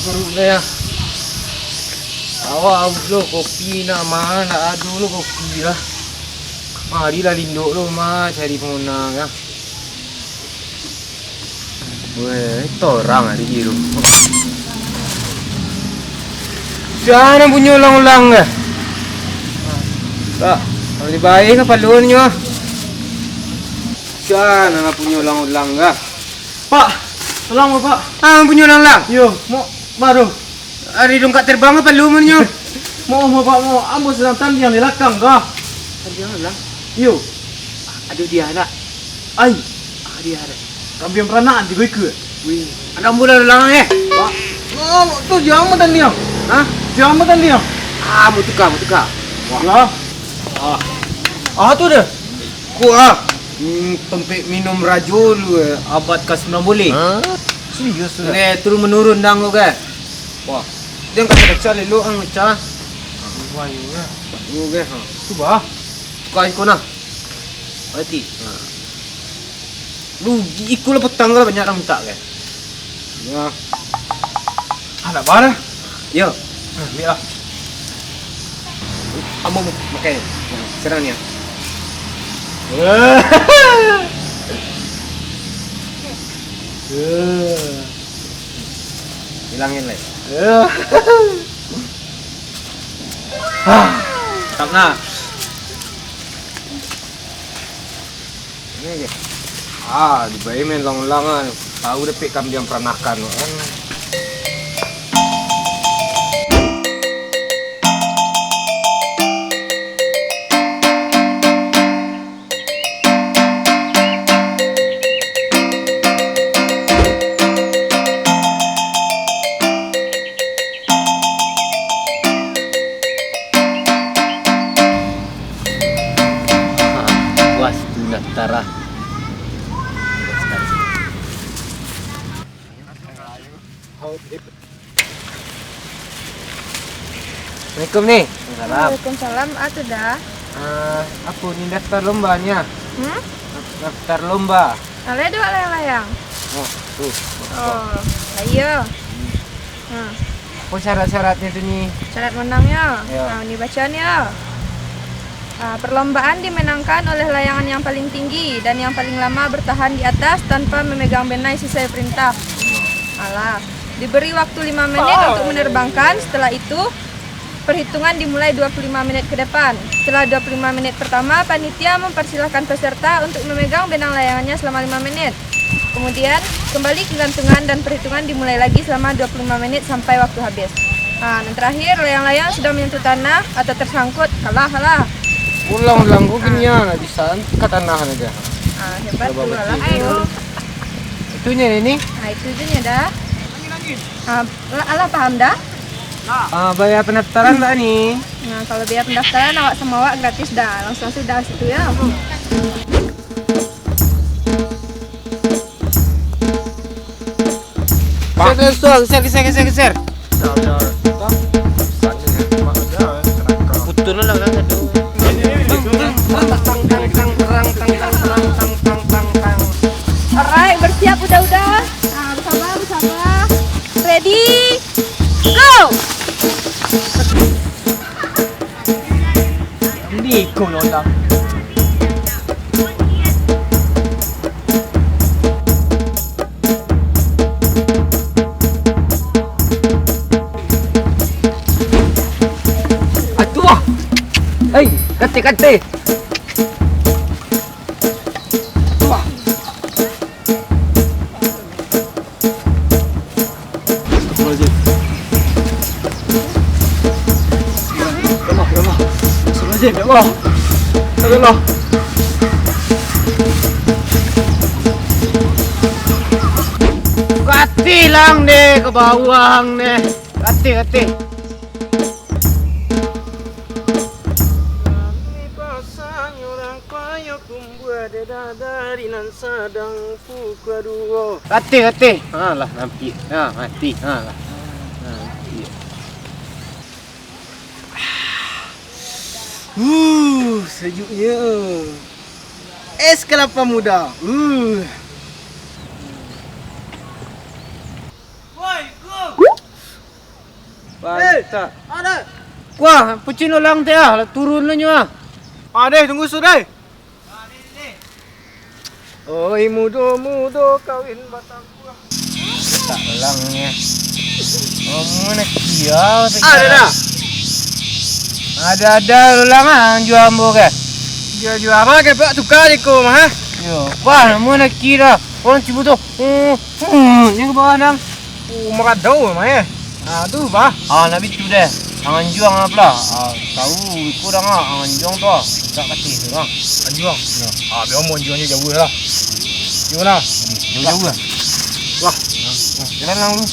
perutnya ya. Awak lo kopi nak mah nak adu lo kopi lah. Mari lah linduk lo mah cari pengunang ya. Weh, itu orang ada di rumah. Siapa punya ulang-ulang ke? Tak, lebih baik apa luannya? Siapa punya ulang-ulang ke? Pak, tolong Pak. Ah, punya ulang-ulang? Yo, mau baru. Hari dong kat terbang apa luannya? Mau Pak, mau ambo sedang tanding di belakang kah? Tanding ulang? Yo, Aduh dia nak. ai, Dia ada. kami yang pernah nanti gue ke. Wih, ada bulan ulang Pak, oh, tuh jangan tanding. Hah? Jangan tanding. Ah, mau tukar. Ya. Tu dah. Kuah. Tempat minum rajul abad ke-9 boleh. Serius dah. Ni turun menurun dang lo ke. Wah. Dia kata kecil lu ang cah. Wah, ya. Lu ke. Tu bah. Tukar ikut nah. Berarti. Lu ikut lah petang lah banyak orang minta ke. Ya. Ada barang. Ya. Biar. Kamu pakai. Serang ni. Hilangin lah. Tak nak. Ini je. Dibayar main lang-langan. Tahu dah pek kami yang peranakan. Puas tu nak tarah. Assalamualaikum ni. Waalaikumsalam, atuh dah. Apa ni daftar lombanya? Hmm? Daftar lomba. Ale dua layang-layang. Oh, tuh. Oh, ayo. Apa syarat-syaratnya tu ni? Syarat menangnya. Ya. Nah, ini bacaannya. Perlombaan dimenangkan oleh layangan yang paling tinggi dan yang paling lama bertahan di atas tanpa memegang benai sesuai perintah. Alah, diberi waktu 5 menit untuk menerbangkan. Setelah itu, perhitungan dimulai 25 menit ke depan. Setelah 25 menit pertama, panitia mempersilahkan peserta untuk memegang benang layangannya selama 5 menit. Kemudian, kembali ke gantungan dan perhitungan dimulai lagi selama 25 menit sampai waktu habis. Dan terakhir, layang-layang sudah menyentuh tanah atau tersangkut, kalah. Ulang-ulang gua kenyang lah bisa ke tanah aja. Hebat Coba tu baca lah. itu. Itunya ini. Itu je dah. Alah paham dah? Bayar pendaftaran tak ni? Nah, kalau biaya pendaftaran awak sama awak gratis dah. Langsung sudah situ ya. Geser. Putus lah kan satu. Alright, bersiap udah. Bersabar. Ready? Go! Ini ikut orang. Aduh. Hei, kate. Ya Allah. Kati lang deh ke bawah deh. Kati. Kati. Alah nampi. Mati. Alah. Nampi. Sejuknya. Es kelapa muda. Basta. Ada. Wah, pucin ulang teh ah, turun lu nyu ah. Ada, tunggu sudah. Oi mudo kawin batang gua. Tak ulangnya. Oh, mana kia? Ada dah. Ada ulang ah jual ambo ke. Jual apa ke pak tukar iko mah? Yo, wah, mana kira orang cibu tu. Yang ke bawah nang. Makan tahu mah ya. Aduh bah. Ah, nabi tu deh. Angan juang apa lah? Tahu kurang ah, angan juang tu. Tak kasih tu ah. Anjuang. Biar mau anjuangnya jauh lah. Gimana? Jauh-jauh lah. Wah. Jalan lang lu.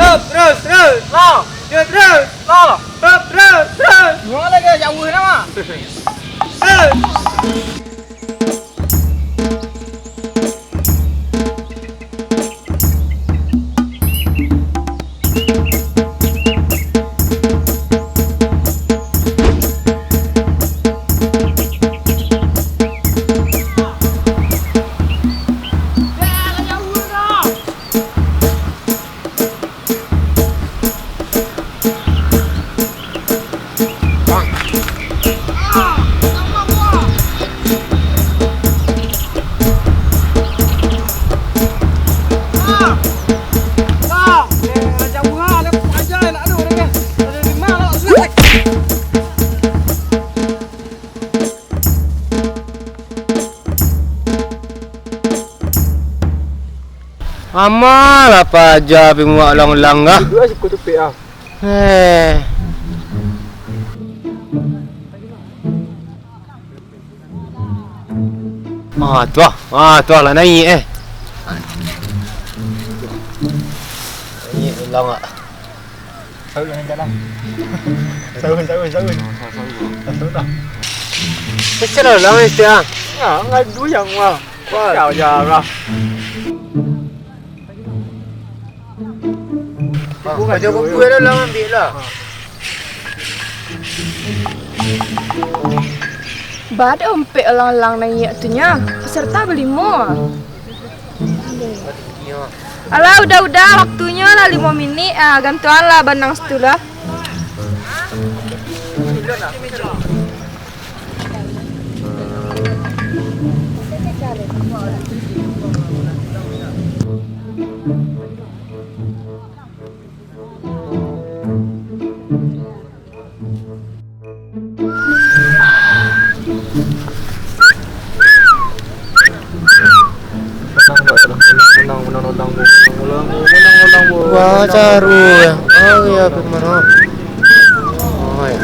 Terus. Lah. Ya terus. Lah. Terus. Gimana lagi jauh nama? Terus. Amal apa aja bimuak ulang-ulang ah. Dua sih kutu PA. Tu lah naik Naik ulang ah. Tahu yang jalan. Sahun. Sahun dah. Kecil ulang itu ah. Ya, ngadu yang mah. Wah, jauh. Baca buku dah ulang ambil lah. Bad ompek lang naik tu nya. Peserta berlima. Alah udah waktunya lah 5 minit. Gantuan lah banang situ lah. Menang. Wah, caru ya. Oh ya, bagaimana? Oh ya.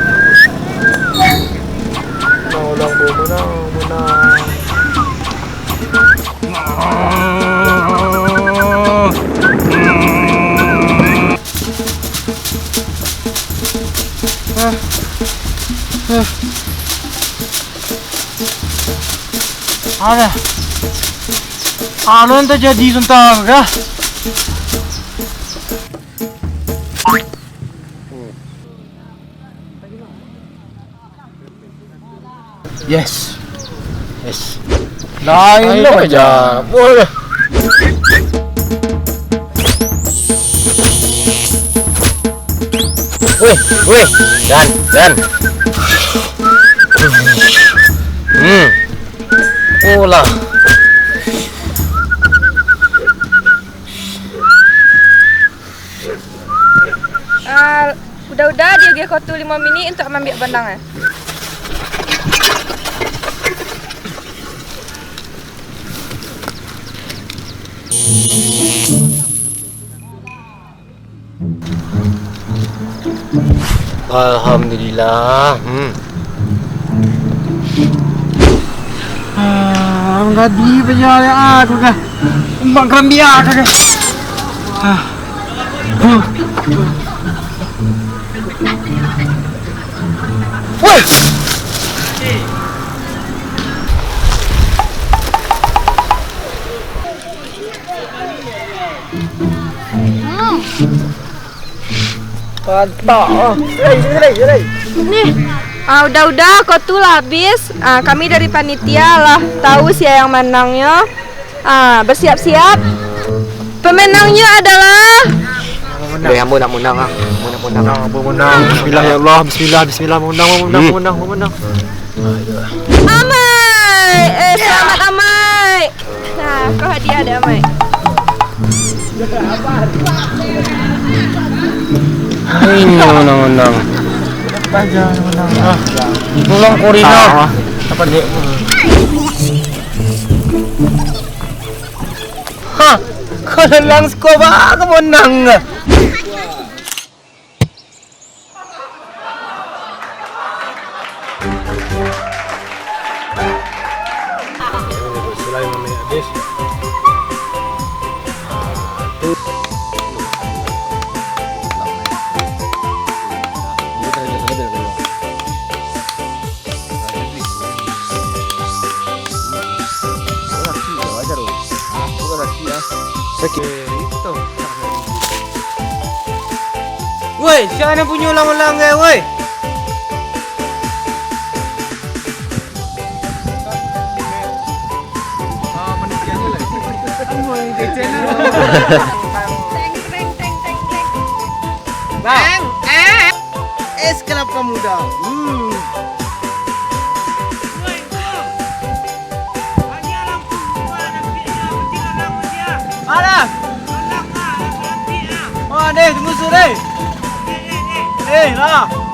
Menang. Ada. Anu entah jadi tentang kah? Yes. Lain lo aja. Boleh. Weh, dan. Olah. Udah dia kotu 5 minit untuk ambil benang. Alhamdulillah. Enggak di penjara aku kah? Umbang kerambia kah? Woi. Mantap. Sini. Nih, udah kotu lah habis. Kami dari panitia lah tahu siapa yang menangnya. Bersiap-siap. Pemenangnya adalah Udah, ambo nak menang ah. Menang, menang. Bismillah ya Allah, bismillah, menang. Amai. Selamat Amai. Nah, kau hadiah ada Amai. Ini menang. Menang. Tolong Korina. Apa dia? Hah, kau lang sko ba? Kau menang. Woi, siapa yang punya ulang-ulang woi? Bang, es kelapa muda. Mana? Oh, deh, tunggu sore. Lah.